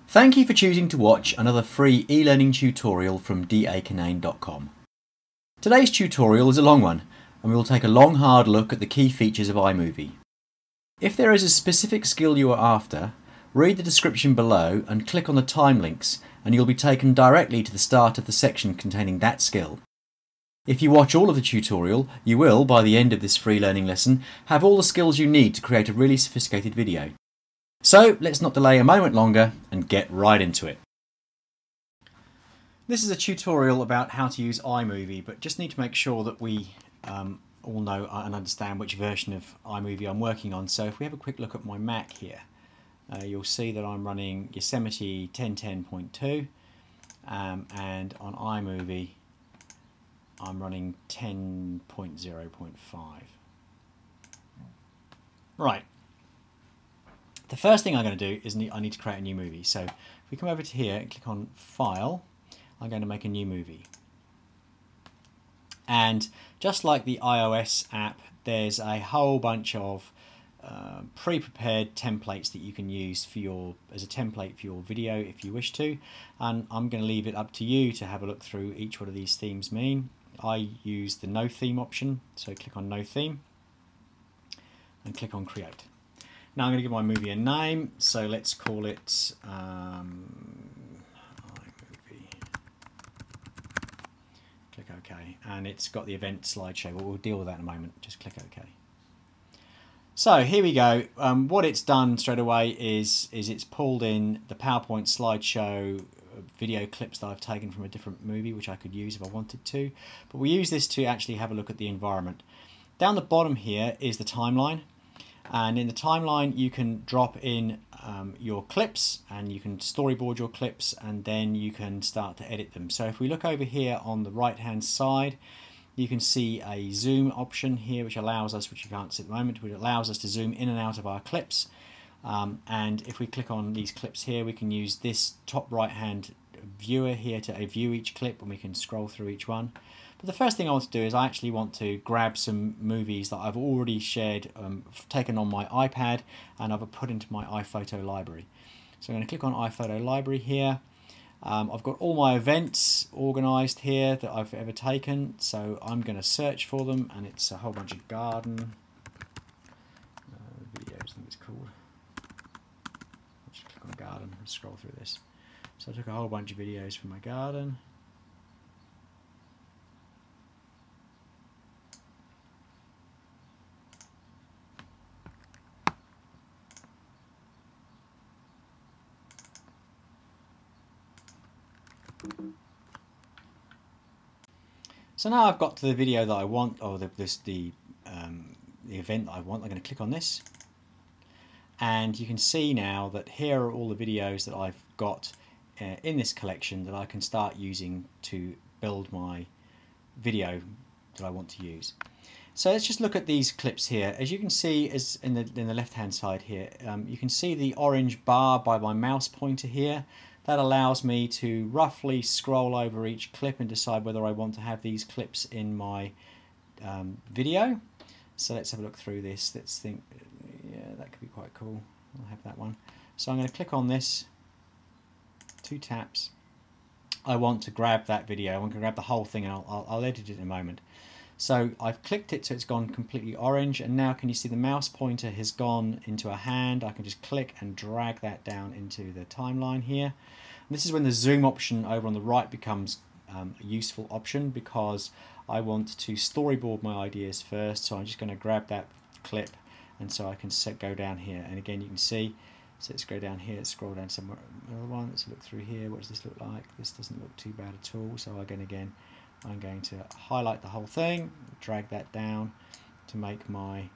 Thank you for choosing to watch another free e-learning tutorial from dakinane.com. Today's tutorial is a long one, and we will take a long hard look at the key features of iMovie. If there is a specific skill you are after, read the description below and click on the time links and you'll be taken directly to the start of the section containing that skill. If you watch all of the tutorial, you will, by the end of this free learning lesson, have all the skills you need to create a really sophisticated video. So let's not delay a moment longer and get right into it. This is a tutorial about how to use iMovie, but just need to make sure that we all know and understand which version of iMovie I'm working on. So if we have a quick look at my Mac here, you'll see that I'm running Yosemite 1010.2 and on iMovie I'm running 10.0.5. Right. The first thing I'm going to do is I need to create a new movie. So if we come over to here and click on File, I'm going to make a new movie. And just like the iOS app, there's a whole bunch of pre-prepared templates that you can use for as a template for your video if you wish to. And I'm going to leave it up to you to have a look through each one of these themes mean. I use the No Theme option, so click on No Theme and click on Create. Now I'm going to give my movie a name, so let's call it iMovie. Click OK, and it's got the event slideshow, but we'll deal with that in a moment. Just click OK. So here we go. What it's done straight away is it's pulled in the PowerPoint slideshow video clips that I've taken from a different movie, which I could use if I wanted to. But we use this to actually have a look at the environment. Down the bottom here is the timeline. And in the timeline you can drop in your clips and you can storyboard your clips and then you can start to edit them. So if we look over here on the right hand side, you can see a zoom option here which allows us, which you can't see at the moment, but it allows us to zoom in and out of our clips. And if we click on these clips here, we can use this top right hand viewer here to view each clip and we can scroll through each one. But the first thing I want to do is I actually want to grab some movies that I've already shared, taken on my iPad, and I've put into my iPhoto library. So I'm going to click on iPhoto library here. I've got all my events organised here that I've ever taken, so I'm going to search for them, and it's a whole bunch of garden videos, I think it's called. I'll just click on garden and scroll through this. So I took a whole bunch of videos from my garden. So now I've got to the video that I want, or the event that I want. I'm going to click on this, and you can see now that here are all the videos that I've got in this collection that I can start using to build my video that I want to use. So let's just look at these clips here. As you can see, as in the left hand side here, you can see the orange bar by my mouse pointer here. That allows me to roughly scroll over each clip and decide whether I want to have these clips in my video. So let's have a look through this. Let's think, yeah, that could be quite cool. I'll have that one. So I'm going to click on this, 2 taps. I want to grab that video. I want to grab the whole thing, and I'll edit it in a moment. So I've clicked it so it's gone completely orange, and now can you see the mouse pointer has gone into a hand. I can just click and drag that down into the timeline here. And this is when the zoom option over on the right becomes a useful option, because I want to storyboard my ideas first. So I'm just going to grab that clip, and so I can go down here, and again you can see, so let's go down here, let's scroll down somewhere, another one, let's look through here. What does this look like? This doesn't look too bad at all. So again I'm going to highlight the whole thing, drag that down to make my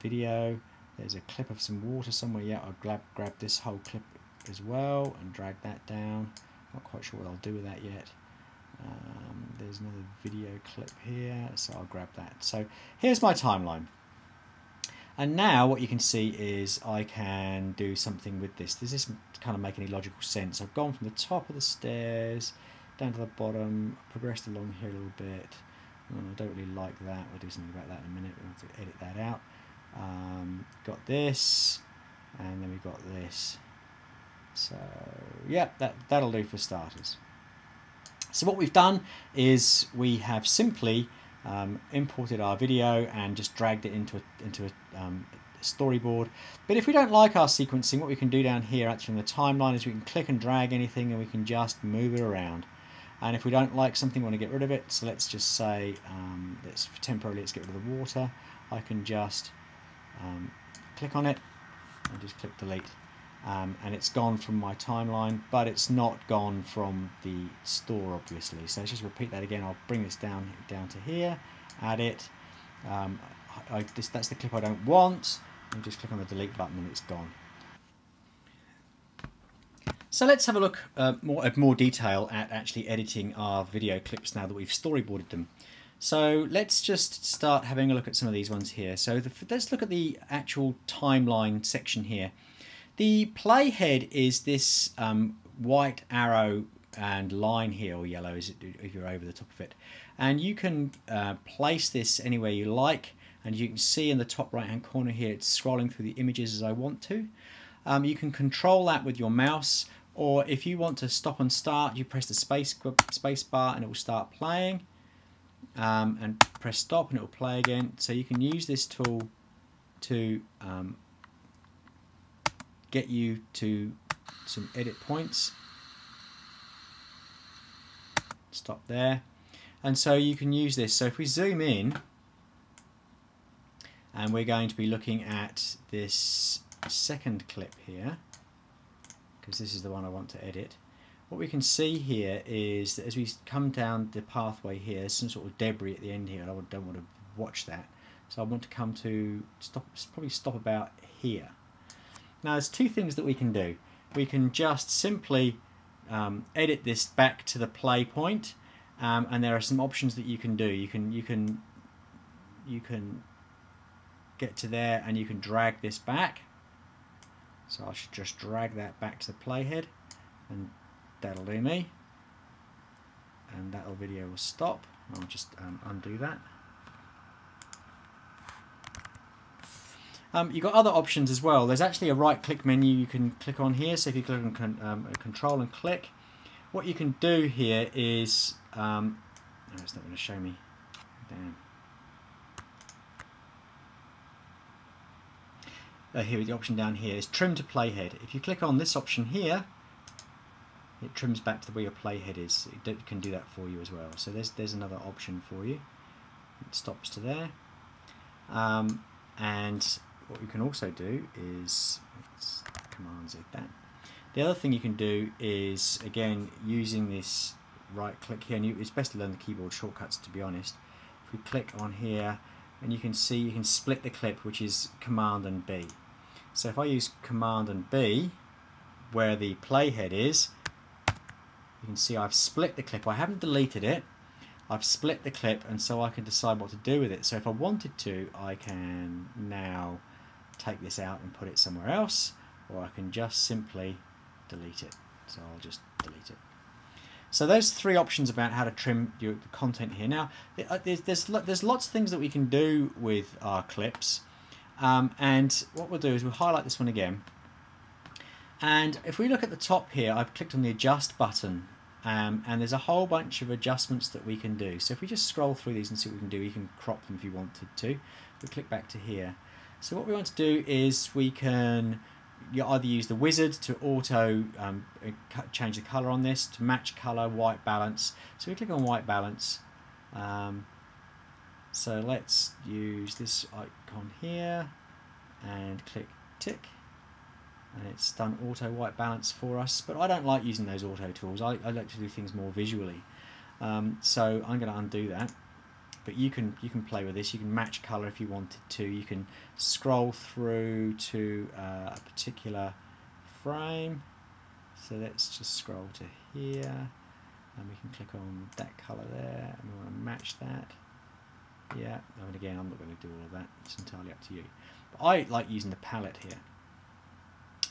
video. There's a clip of some water somewhere. Yeah, I'll grab this whole clip as well and drag that down. Not quite sure what I'll do with that yet. There's another video clip here, so I'll grab that. So here's my timeline. And now what you can see is I can do something with this. Does this kind of make any logical sense? I've gone from the top of the stairs down to the bottom, progressed along here a little bit. I don't really like that. We'll do something about that in a minute. We'll have to edit that out. Got this, and then we got this. So yeah, that'll do for starters. So what we've done is we have simply imported our video and just dragged it into a storyboard. But if we don't like our sequencing, what we can do down here actually in the timeline is we can click and drag anything and we can just move it around. And if we don't like something, we want to get rid of it, so let's just say let's get rid of the water. I can just click on it and just click delete. And it's gone from my timeline, but it's not gone from the store, obviously. So let's just repeat that again. I'll bring this down to here, add it. That's the clip I don't want. And just click on the delete button and it's gone. So let's have a look more detail at actually editing our video clips now that we've storyboarded them. So let's just start having a look at some of these ones here. So let's look at the actual timeline section here. The playhead is this white arrow and line here, or yellow if you're over the top of it. And you can place this anywhere you like, and you can see in the top right hand corner here it's scrolling through the images as I want to. You can control that with your mouse, or if you want to stop and start, you press the space bar and it will start playing, and press stop and it will play again. So you can use this tool to get you to some edit points. Stop there. And so you can use this. So if we zoom in, and we're going to be looking at this second clip here, because this is the one I want to edit. What we can see here is that as we come down the pathway here, there's some sort of debris at the end here, and I don't want to watch that. So I want to come to probably stop about here. Now there's two things that we can do. We can just simply edit this back to the play point, and there are some options that you can do. You can get to there and you can drag this back. So I should just drag that back to the playhead, and that'll do me. And that video will stop. I'll just undo that. You've got other options as well. There's actually a right-click menu you can click on here. So if you click on Control and click, what you can do here is no, it's not going to show me. Damn. Here, the option down here is Trim to Playhead. If you click on this option here, it trims back to where your playhead is. It can do that for you as well. So there's another option for you. It stops to there. And what you can also do is, let's Command Z that. The other thing you can do is, again, using this right click here, and it's best to learn the keyboard shortcuts, to be honest. If we click on here, and you can see you can split the clip, which is Command and B. So if I use Command and B, where the playhead is, you can see I've split the clip. I haven't deleted it. I've split the clip, and so I can decide what to do with it. So if I wanted to, I can now take this out and put it somewhere else, or I can just simply delete it. So I'll just delete it. So those three options about how to trim your content here. Now, there's lots of things that we can do with our clips, and what we'll do is we'll highlight this one again. And if we look at the top here, I've clicked on the Adjust button. And there's a whole bunch of adjustments that we can do. So if we just scroll through these and see what we can do, you can crop them if you wanted to. We click back to here. So what we want to do is we can either use the wizard to auto change the color on this, to match color, white balance. So we click on white balance. So let's use this icon here and click tick. And it's done auto white balance for us, but I don't like using those auto tools. I like to do things more visually, so I'm going to undo that. But you can play with this. You can match color if you wanted to. You can scroll through to a particular frame. So let's just scroll to here, and we can click on that color there, and we want to match that. Yeah, and again, I'm not going to do all of that. It's entirely up to you. But I like using the palette here,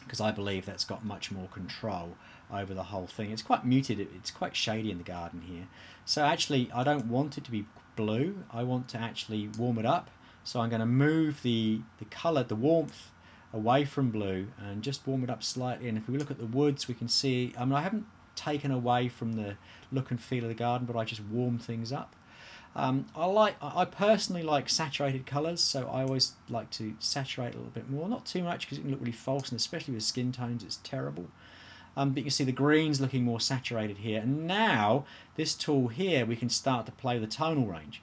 because I believe that's got much more control over the whole thing. It's quite muted, it's quite shady in the garden here. So actually I don't want it to be blue, I want to actually warm it up. So I'm going to move the colour, the warmth away from blue and just warm it up slightly. And if we look at the woods, we can see, I mean, I haven't taken away from the look and feel of the garden, but I just warm things up. I personally like saturated colours, so I always like to saturate a little bit more, not too much because it can look really false, and especially with skin tones it's terrible. But you can see the greens looking more saturated here, and now this tool here we can start to play with the tonal range.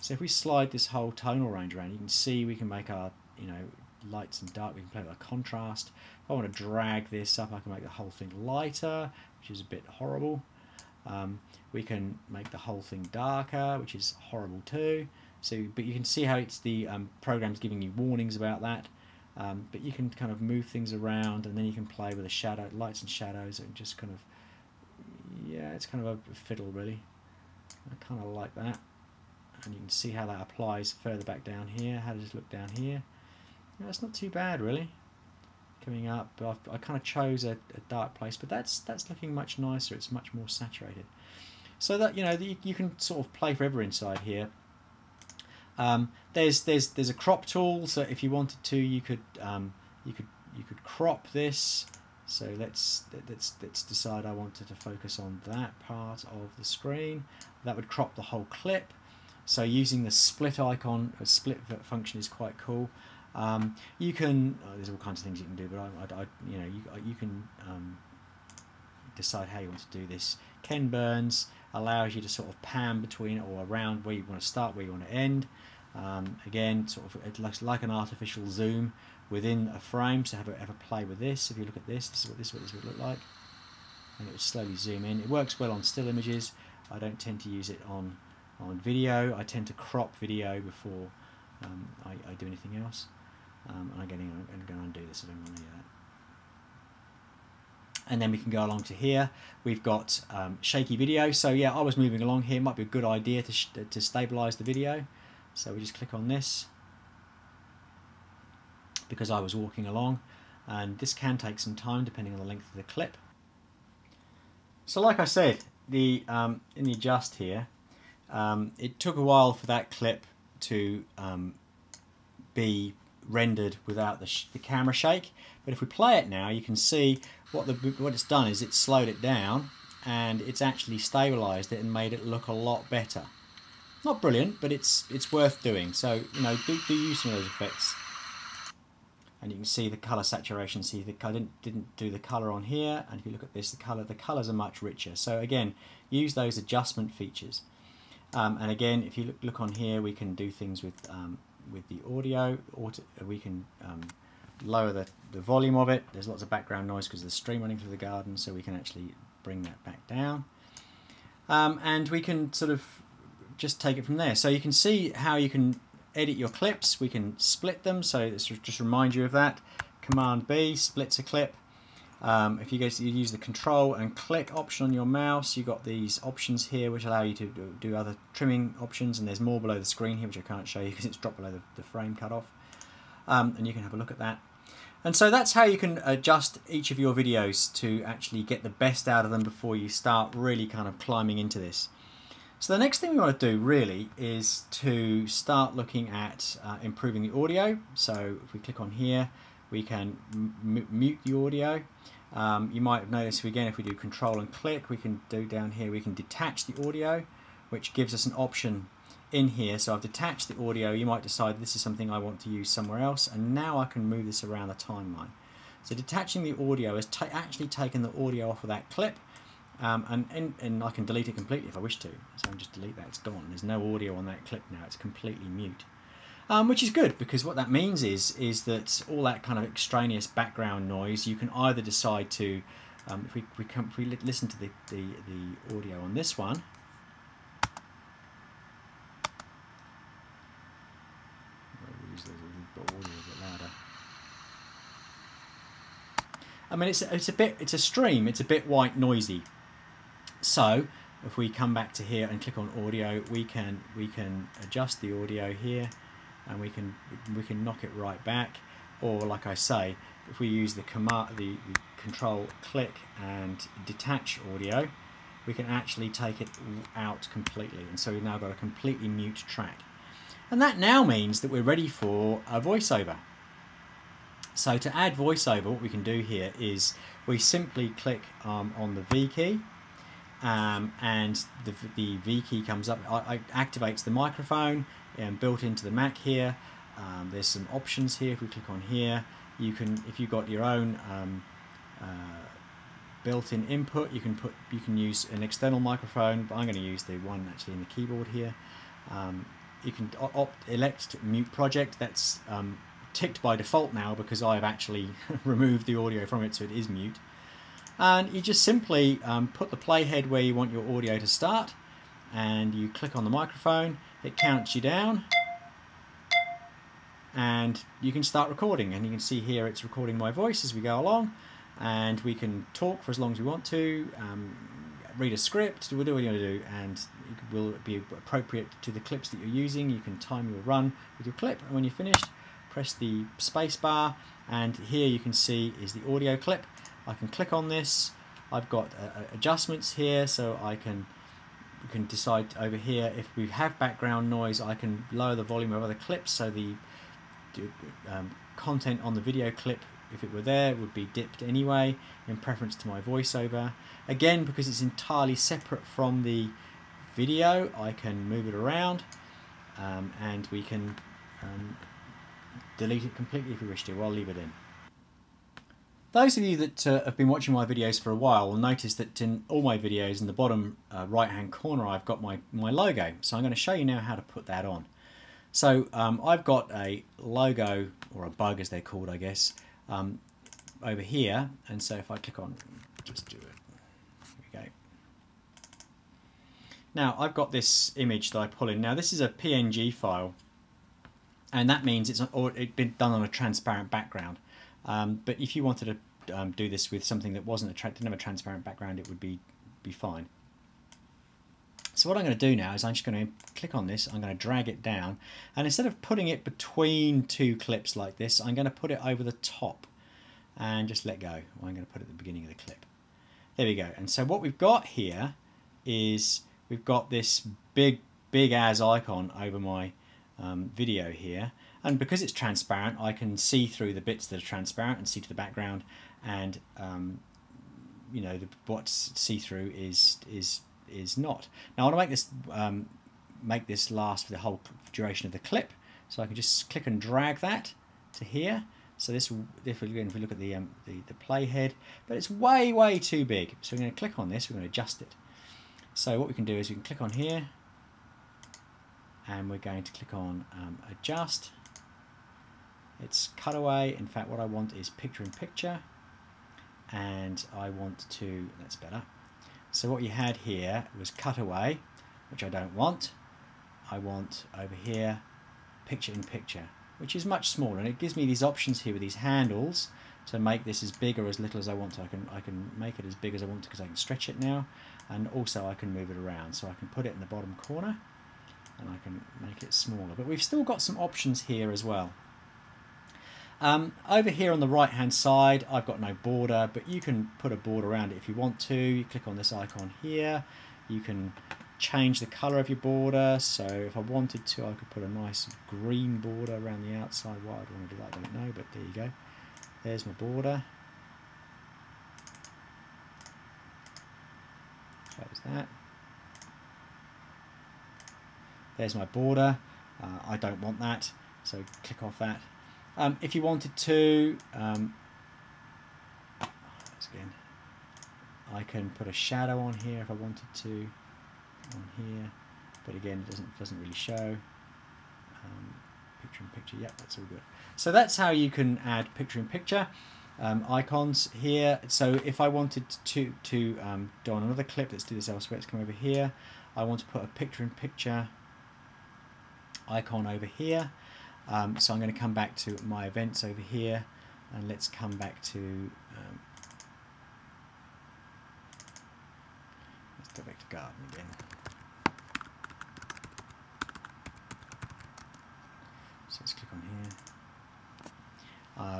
So if we slide this whole tonal range around, you can see we can make our, you know, lights and dark, we can play with our contrast. If I want to drag this up, I can make the whole thing lighter, which is a bit horrible. We can make the whole thing darker, which is horrible too. So, but you can see how it's the program's giving you warnings about that. But you can kind of move things around, and then you can play with the shadow, lights and shadows, and just kind of, yeah, it's kind of a fiddle really. I kind of like that, and you can see how that applies further back down here. How does it look down here? Yeah, it's not too bad really. Coming up, but I kind of chose a dark place, but that's looking much nicer. It's much more saturated. So that, you know, you can sort of play forever inside here. There's a crop tool, so if you wanted to, you could crop this. So let's decide I wanted to focus on that part of the screen. That would crop the whole clip. So using the split icon, a split function is quite cool. You can, there's all kinds of things you can do, but you know, you can decide how you want to do this. Ken Burns allows you to sort of pan between or around where you want to start, where you want to end. Again, sort of, it looks like an artificial zoom within a frame. So have a play with this. If you look at this, this is what this would look like, and it would slowly zoom in. It works well on still images. I don't tend to use it on video. I tend to crop video before I do anything else. And I'm going to undo this. I don't want to do that. And then we can go along to here. We've got shaky video. So yeah, I was moving along here. It might be a good idea to stabilize the video. So we just click on this because I was walking along, and this can take some time depending on the length of the clip. So like I said, in the adjust here, it took a while for that clip to be rendered without the camera shake, but if we play it now, you can see what it's done is it's slowed it down, and it's actually stabilized it and made it look a lot better. Not brilliant, but it's worth doing. So, you know, do use some of those effects. And you can see the color saturation. See, I didn't do the color on here, and if you look at this, the colors are much richer. So again, use those adjustment features. And again, if you look on here, we can do things with the audio. We can lower the volume of it. There's lots of background noise because of the stream running through the garden, so we can actually bring that back down. And we can sort of just take it from there. So you can see how you can edit your clips. We can split them, so this will just remind you of that. Command B splits a clip. If you use the Control and click option on your mouse, you've got these options here which allow you to do other trimming options, and there's more below the screen here which I can't show you because it's dropped below the frame cutoff. And you can have a look at that. And so that's how you can adjust each of your videos to actually get the best out of them before you start really kind of climbing into this. So the next thing we want to do really is to start looking at improving the audio. So if we click on here, we can mute the audio. You might have noticed again, if we do Control and click, we can do down here, we can detach the audio, which gives us an option in here. So I've detached the audio. You might decide this is something I want to use somewhere else, and now I can move this around the timeline. So detaching the audio has actually taken the audio off of that clip. And I can delete it completely if I wish to. So I can just delete that, it's gone. There's no audio on that clip now, it's completely mute. Which is good, because what that means is that all that kind of extraneous background noise, you can either decide to, if we listen to the audio on this one, I'll use the audio a bit louder. I mean, it's a stream, it's a bit white noisy. So if we come back to here and click on audio, we can adjust the audio here, and we can knock it right back. Or like I say, if we use the Control click and detach audio, we can actually take it out completely, and so we've now got a completely mute track. And that now means that we're ready for a voiceover. So to add voiceover, what we can do here is we simply click on the V key, and the V key comes up. It activates the microphone built into the Mac here. There's some options here. If we click on here, you can, if you've got your own built-in input, you can use an external microphone, but I'm going to use the one actually in the keyboard here. You can elect mute project. That's ticked by default now because I've actually removed the audio from it, so it is mute. And you just simply put the playhead where you want your audio to start, and you click on the microphone. It counts you down, and you can start recording. And you can see here it's recording my voice as we go along, and we can talk for as long as we want to, read a script, we'll do what you want to do, and it will be appropriate to the clips that you're using. You can time your run with your clip, and when you're finished, press the space bar, and here you can see is the audio clip. I can click on this. I've got adjustments here, so you can decide over here if we have background noise. I can lower the volume of other clips, so the content on the video clip, if it were there, would be dipped anyway in preference to my voiceover. Again, because it's entirely separate from the video, I can move it around, and we can delete it completely if we wish to. I'll leave it in. Those of you that have been watching my videos for a while will notice that in all my videos in the bottom right hand corner I've got my logo. So I'm going to show you now how to put that on. So I've got a logo, or a bug as they're called, I guess, over here, and so if I click on, just do it, here we go. Now I've got this image that I pull in. Now this is a PNG file, and that means it's been done on a transparent background. But if you wanted to do this with something that didn't have a transparent background, it would be fine. So what I'm going to do now is I'm just going to click on this, I'm going to drag it down, and instead of putting it between two clips like this, I'm going to put it over the top and just let go. I'm going to put it at the beginning of the clip. There we go. And so what we've got here is we've got this big as icon over my video here, and because it's transparent I can see through the bits that are transparent and see to the background, and you know, what's see-through is not. Now I want to make this last for the whole duration of the clip, so I can just click and drag that to here. So this, if we look at the playhead, but it's way too big, so we're going to click on this, we're going to adjust it. So what we can do is we can click on here, and we're going to click on adjust. It's cutaway. In fact, what I want is picture in picture, and I want to, that's better. So what you had here was cutaway, which I don't want. I want over here picture in picture, which is much smaller, and it gives me these options here with these handles to make this as big or as little as I want to. I can make it as big as I want to because I can stretch it now, and also I can move it around. So I can put it in the bottom corner, and I can make it smaller. But we've still got some options here as well. Over here on the right hand side I've got no border, but you can put a border around it if you want to. You click on this icon here, you can change the colour of your border. So if I wanted to, I could put a nice green border around the outside. Why I'd want to do that I don't know, but there you go. There's my border. Close that. There's my border. I don't want that, so click off that. If you wanted to, again, I can put a shadow on here if I wanted to, on here, but again, it doesn't really show. Picture in picture, yep, that's all good. So that's how you can add picture in picture icons here. So if I wanted to do on another clip, let's do this elsewhere. Let's come over here. I want to put a picture in picture icon over here. So I'm going to come back to my events over here, and let's come back to let's go back to garden again. So let's click on here.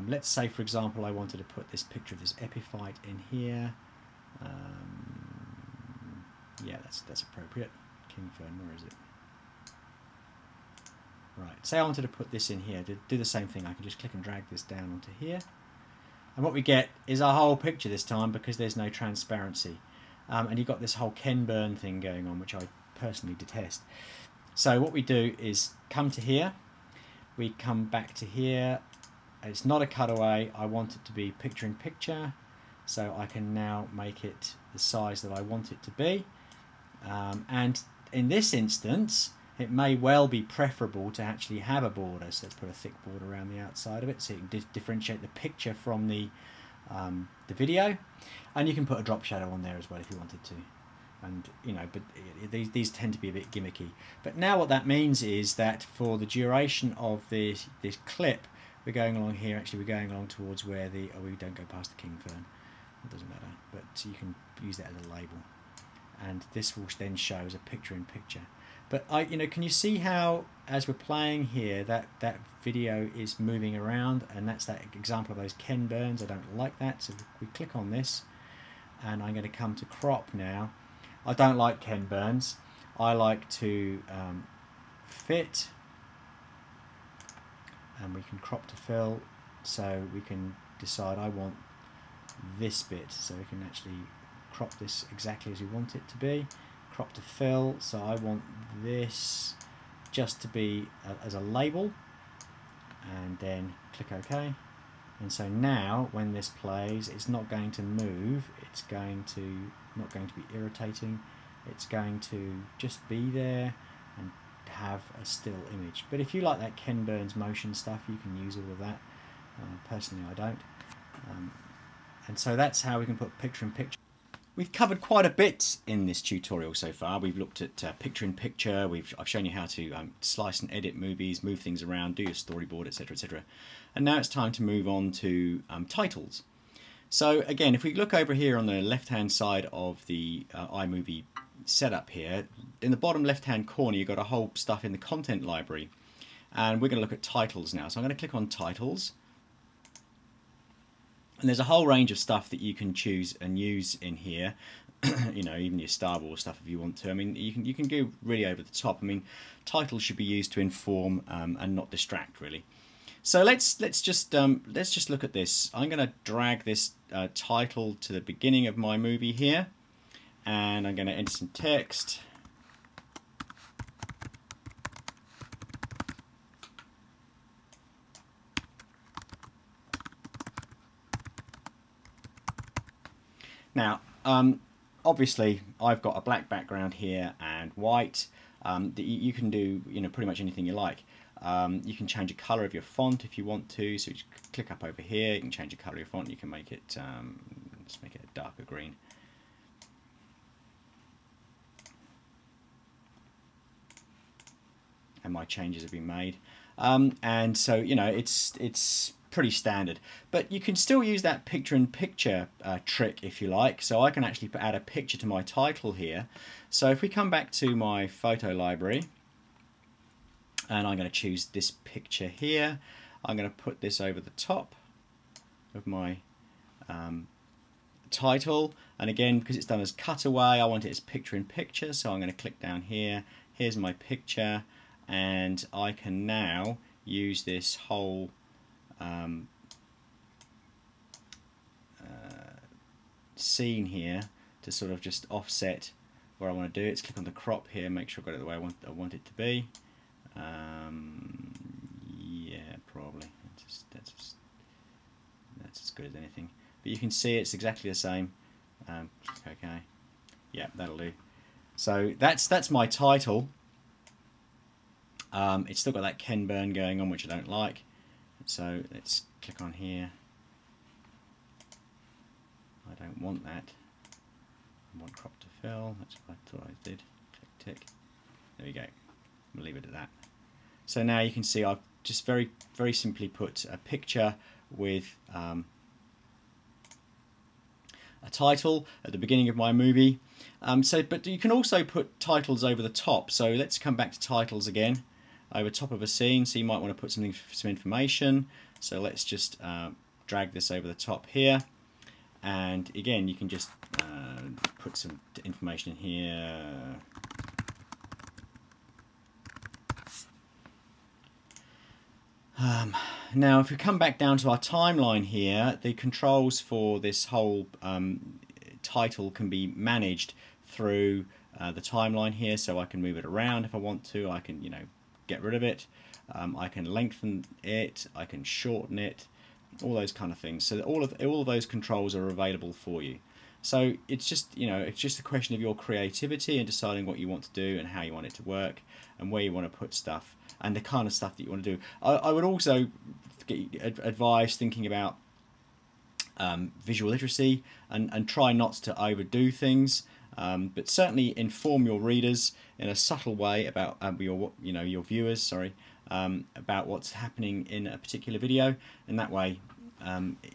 Let's say, for example, I wanted to put this picture of this epiphyte in here. Yeah, that's appropriate. King Fern, where is it? Right, say I wanted to put this in here, to do the same thing, I can just click and drag this down onto here. And what we get is our whole picture this time because there's no transparency. And you've got this whole Ken Burn thing going on, which I personally detest. So what we do is come to here, we come back to here, it's not a cutaway, I want it to be picture in picture, so I can now make it the size that I want it to be. And in this instance, it may well be preferable to actually have a border, so let's put a thick border around the outside of it so you can differentiate the picture from the video, and you can put a drop shadow on there as well if you wanted to. And you know, but these tend to be a bit gimmicky. But now what that means is that for the duration of this clip, we're going along here. Actually, we're going along towards where the we don't go past the king fern. It doesn't matter, but you can use that as a label, and this will then show as a picture in picture. But you know, can you see how as we're playing here that video is moving around, and that's that example of those Ken Burns. I don't like that, so we click on this, and I'm going to come to crop now. I don't like Ken Burns. I like to fit, and we can crop to fill, so we can decide I want this bit, so we can actually crop this exactly as we want it to be. Crop to fill, so I want this just to be as a label, and then click OK. And so now when this plays, it's not going to move, it's not going to be irritating, it's going to just be there and have a still image. But if you like that Ken Burns motion stuff, you can use all of that. Personally I don't. And so that's how we can put picture in picture. We've covered quite a bit in this tutorial so far. We've looked at picture in picture, I've shown you how to slice and edit movies, move things around, do your storyboard, etc, etc. And now it's time to move on to titles. So again, if we look over here on the left hand side of the iMovie setup here, in the bottom left hand corner you've got a whole stuff in the content library, and we're going to look at titles now. So I'm going to click on titles. And there's a whole range of stuff that you can choose and use in here. You know, even your Star Wars stuff if you want to. I mean, you can go really over the top. I mean, titles should be used to inform and not distract, really. So let's just look at this. I'm going to drag this title to the beginning of my movie here, and I'm going to enter some text. Now, obviously, I've got a black background here and white. You can do, you know, pretty much anything you like. You can change the colour of your font if you want to. So you just click up over here. You can change the colour of your font. You can make it, let's make it a darker green. And my changes have been made. And so, you know, it's pretty standard, but you can still use that picture-in-picture trick if you like. So I can actually add a picture to my title here. So if we come back to my photo library, and I'm going to choose this picture here, I'm going to put this over the top of my title, and again, because it's done as cutaway, I want it as picture-in-picture, so I'm going to click down here. Here's my picture, and I can now use this whole scene here to sort of just offset where I want to do it. Let's click on the crop here, make sure I've got it the way I want it to be. Yeah, probably. That's as good as anything. But you can see it's exactly the same. Okay, yeah, that'll do. So that's my title. It's still got that Ken Burn going on, which I don't like. So let's click on here. I don't want that. I want crop to fill. That's what I thought I did. Click tick. There we go. We'll leave it at that. So now you can see I've just very simply put a picture with a title at the beginning of my movie. But you can also put titles over the top. So let's come back to titles again. Over top of a scene, so you might want to put some information. So let's just drag this over the top here, and again you can just put some information in here. Now if we come back down to our timeline here, the controls for this whole title can be managed through the timeline here, so I can move it around if I want to. I can, get rid of it. I can lengthen it, I can shorten it, all those kind of things. So all of those controls are available for you. So it's just it's just a question of your creativity and deciding what you want to do and how you want it to work and where you want to put stuff and the kind of stuff that you want to do. I would also advise thinking about visual literacy and try not to overdo things, but certainly inform your readers in a subtle way about your viewers, about what's happening in a particular video, and that way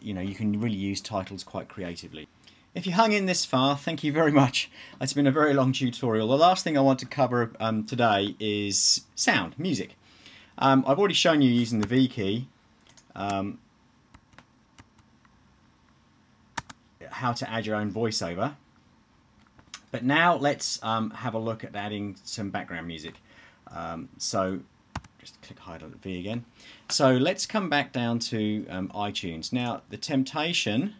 you can really use titles quite creatively. If you hung in this far, thank you very much. It's been a very long tutorial. The last thing I want to cover today is sound, music. I've already shown you using the V key how to add your own voiceover, but now let's have a look at adding some background music. So just click hide on V again. So let's come back down to iTunes. Now the temptation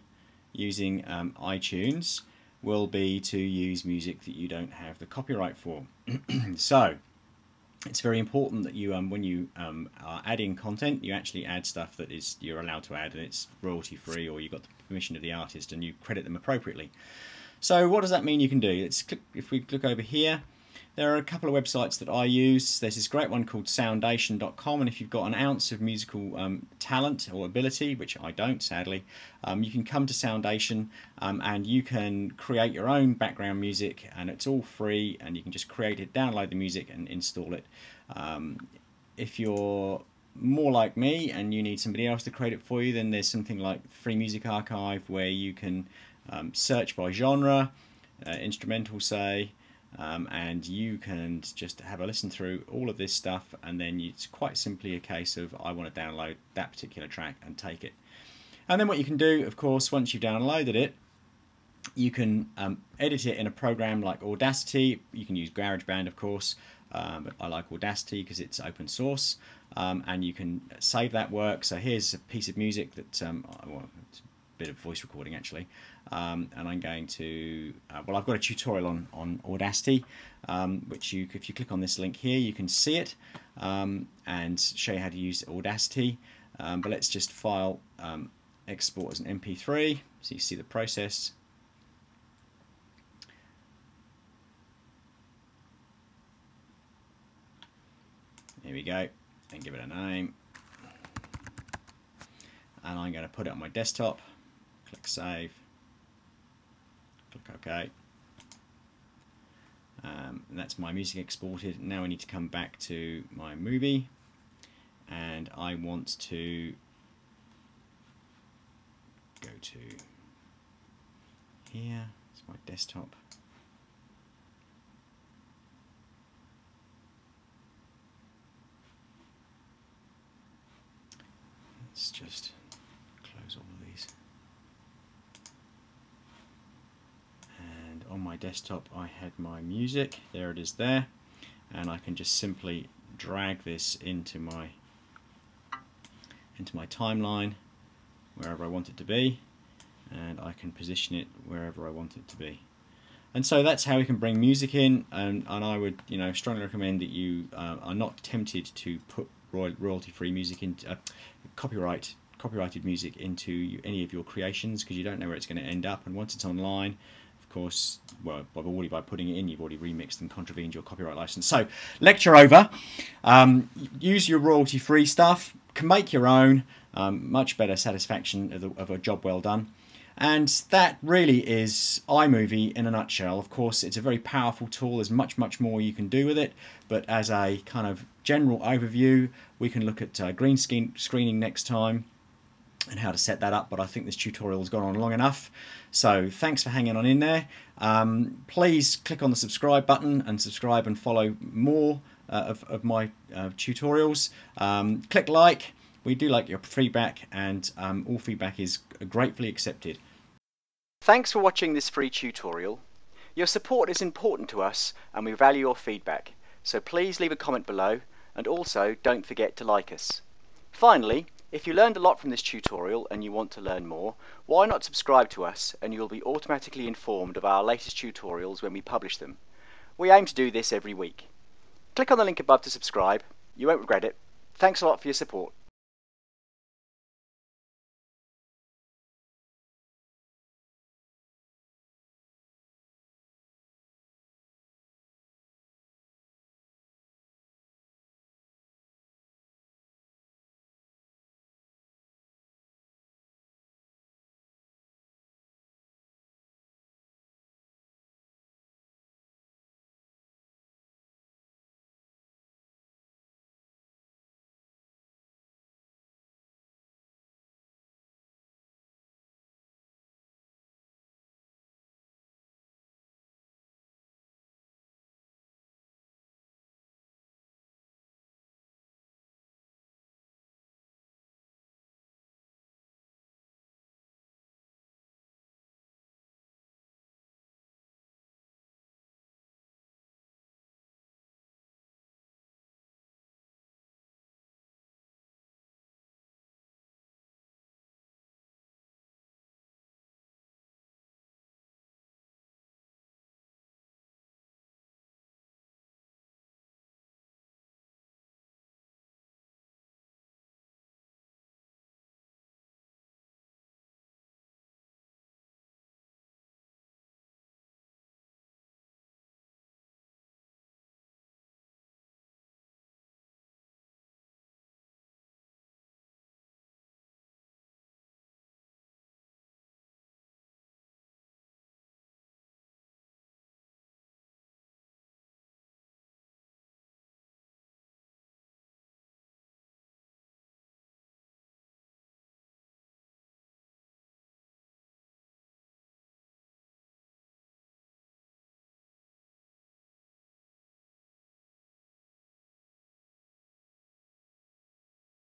using iTunes will be to use music that you don't have the copyright for. So it's very important that you when you are adding content, you actually add stuff that you're allowed to add and it's royalty free, or you've got the permission of the artist and you credit them appropriately. So what does that mean you can do? If we look over here, there are a couple of websites that I use. There's this great one called soundation.com, and if you've got an ounce of musical talent or ability, which I don't sadly, you can come to Soundation and you can create your own background music, and it's all free, and you can just create it, download the music and install it. If you're more like me and you need somebody else to create it for you, then there's something like Free Music Archive, where you can search by genre, instrumental say, and you can just have a listen through all of this stuff, and then it's quite simply a case of I want to download that particular track and take it. And then what you can do, of course, once you've downloaded it, you can edit it in a program like Audacity. You can use GarageBand, of course, but I like Audacity because it's open source, and you can save that work. So here's a piece of music that well, it's a bit of voice recording actually, and I'm going to well, I've got a tutorial on Audacity, which if you click on this link here, you can see it and show you how to use Audacity. But let's just file export as an MP3, so you see the process. Here we go, and give it a name, and I'm going to put it on my desktop. Click save, click OK, and that's my music exported. Now I need to come back to my movie, and I want to go to here, it's my desktop. Let's just close all of these. And on my desktop I had my music, there it is there, and I can just simply drag this into my timeline wherever I want it to be, and I can position it wherever I want it to be. And so that's how we can bring music in, and I would strongly recommend that you are not tempted to put royalty-free music into copyrighted music into any of your creations, because you don't know where it's going to end up, and once it's online, of course, well, by putting it in, you've already remixed and contravened your copyright license. So lecture over. Use your royalty-free stuff, can make your own, much better satisfaction of a job well done. And that really is iMovie in a nutshell. Of course, it's a very powerful tool. There's much more you can do with it, but as a kind of general overview, we can look at green screening next time and how to set that up, but I think this tutorial has gone on long enough. So thanks for hanging on in there. Please click on the subscribe button and subscribe and follow more of my tutorials. Click like. We do like your feedback, and all feedback is gratefully accepted. Thanks for watching this free tutorial. Your support is important to us and we value your feedback, so please leave a comment below, and also don't forget to like us. Finally, if you learned a lot from this tutorial and you want to learn more, why not subscribe to us and you'll be automatically informed of our latest tutorials when we publish them. We aim to do this every week. Click on the link above to subscribe. You won't regret it. Thanks a lot for your support.